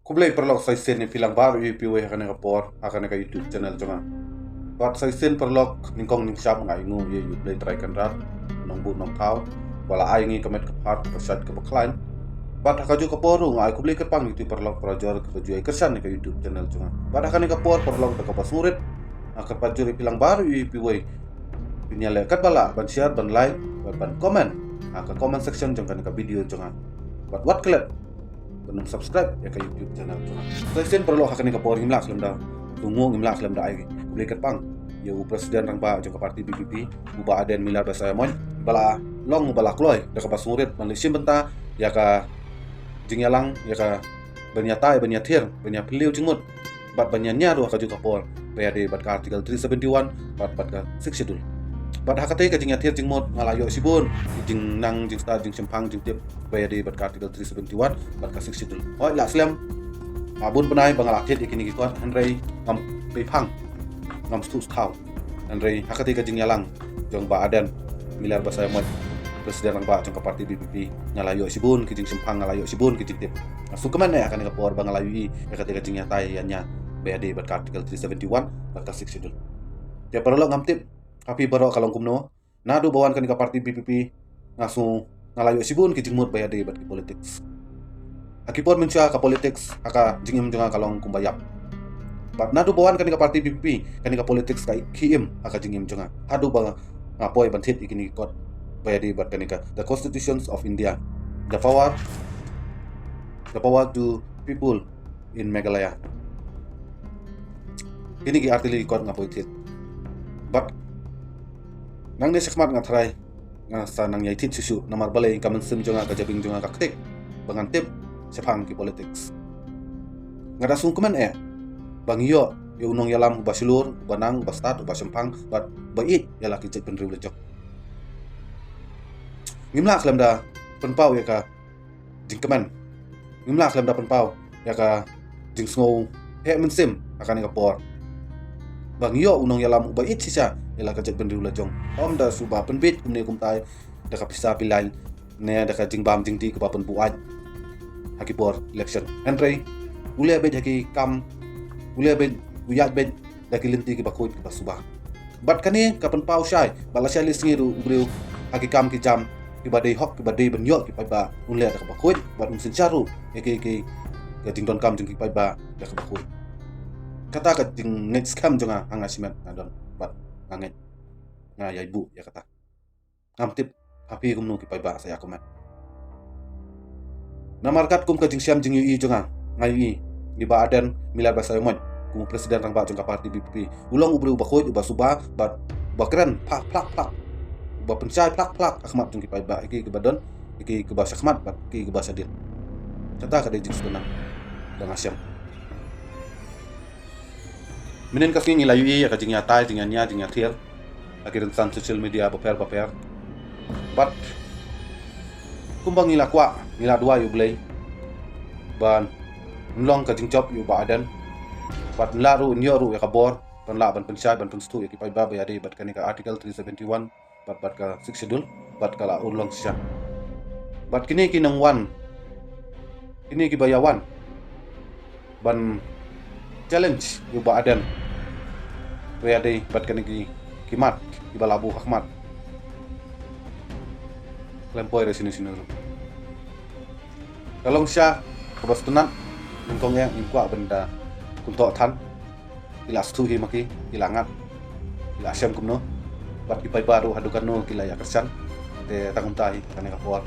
Kublai perlok sai sen ni pilang baru piwe akan rapor akan ka YouTube channel jonga. Bat sai sen perlok ningkong ning syam ngai ngu ye play try kan rat nong bu nong thau wala ai ngi kamet ka phat ka sat ka baklain. Bat ka ju ka poru ngai kublai ka pang itu perlok projor ka ju kersan ni ka YouTube channel jonga. Bat akan ka por perlok ka pasurit akan pajuri pilang baru piwe pinyale kat bala ban share ban like ban comment ka comment section jonga ka video jonga. Bat what klet belum subscribe ya ke YouTube channel tu. Saya perlu akan ke por himlak lemda. Tunggu himlak lemda ai. Boleh kat pang. Ya presiden rang ba jo ke parti BBP, uba aden milar bahasa mon. Bala long bala kloy da ke basurit Malaysia benta ya ka jingyalang ya ka banyatai banyathir banyapiliu jingmut. Bat banyanya ru ka jo ke por. PAD bat ka artikel 371 bat ka 6 schedule. Bat hakate ka jing athir jing mod ngalayo sibun jing nang jing sta jing sempang jing tip PAD bat ka artikel 371 bat ka 6 schedule. Oi la slam abun benai bangalakit ikini ki kon hanrei ngam pepang ngam stu stau hanrei hakate ka jing yalang jong ba adan milar bahasa mod presiden rang ba jong ka parti BBP ngalayo sibun ki jing sempang ngalayo sibun ki jing tip. Asu keman ya akan ka por bangalayu hakate ka jing yatai yannya PAD bat ka artikel 371 bat ka 6 schedule. Ya perlu ngam tip tapi baru kalau kumno nadu bawan kan ke parti BPP ngasu ngalayo sibun ki jingmut bayade bat ki politics. Akipon menca ka politics aka jingim jonga kalong kumbayap. Bat nadu bawan kan ke parti BPP kan ke politics kai kiim aka jingim jonga. Adu ba ngapoi banthit ikini kot bayade bat kan the constitutions of India. The power to people in Meghalaya. Ini ki artili kot ngapoi thit. But nang ne sekmat ngatrai ngasa nang yai tit susu namar balai kamen sim jonga ka jabing jonga ka ketik bangan tip sepang ki politics ngada sung kemen bang yo unong yalam basilur banang bastat basempang bat bait yala ki jek penriu lejok ngimla klam da penpau ya ka jing kemen ngimla klam da penpau ya ka jing sngow men sim akan ka por bang yo unong yalam bait sisa ela ka jet benriu lajong om da suba penbit kumne kumtai da ka pisa pilai ne da ka jingbam jingti ka papen buat hakipor election henry ulia bet haki kam ulia bet uyat bet da kilinti ki bakut ki basuba bat kani ka pen pau shai bala shali singiru ubriu haki kam ki jam ki badai hok ki badai benyo ki pai ba ulia da ka bakut bat unsin charu ki ka jingdon kam jing ki pai ba da ka bakut kata ka jing next kam jonga angasimen nadon bat nganget ya ibu ya kata ngam tip hapi kumnu ki pai ba saya kumat namarkat kum ka jing siam jing yu jonga ngai di ba adan milar bahasa mon kum presiden rang ba jong ka parti BPP ulong ubru ba khoj ba suba ba bakran plak ba pencai plak akhmat jong ki pai ba iki ke badon iki ke bahasa akhmat ba ki ke bahasa din kata ka jing sunang dang asiam minen kasih ngilayu ya kajing nyatai jinganya jing athir akhiran san social media baper but kumbang ngila kwa ngila dua yu blay ban nlong kajing job yu ba adan but laru nyoru ya kabor ban la ban pensai ban penstu ya kipai ba ade bat kanika article 371 bat ka 6 schedule bat kala ulong sya bat kini kinang wan kini kibayawan ban challenge yu ba adan PAD bat kan kimat di balabu Ahmad lempoi dari sini kalau sya kebas tenan ngkong yang ingkwa benda kuntok tan ilas tu maki ilangat ila syam kumno bat kipai baru hadukan no kilaya kersan te tangum tahi kan kapor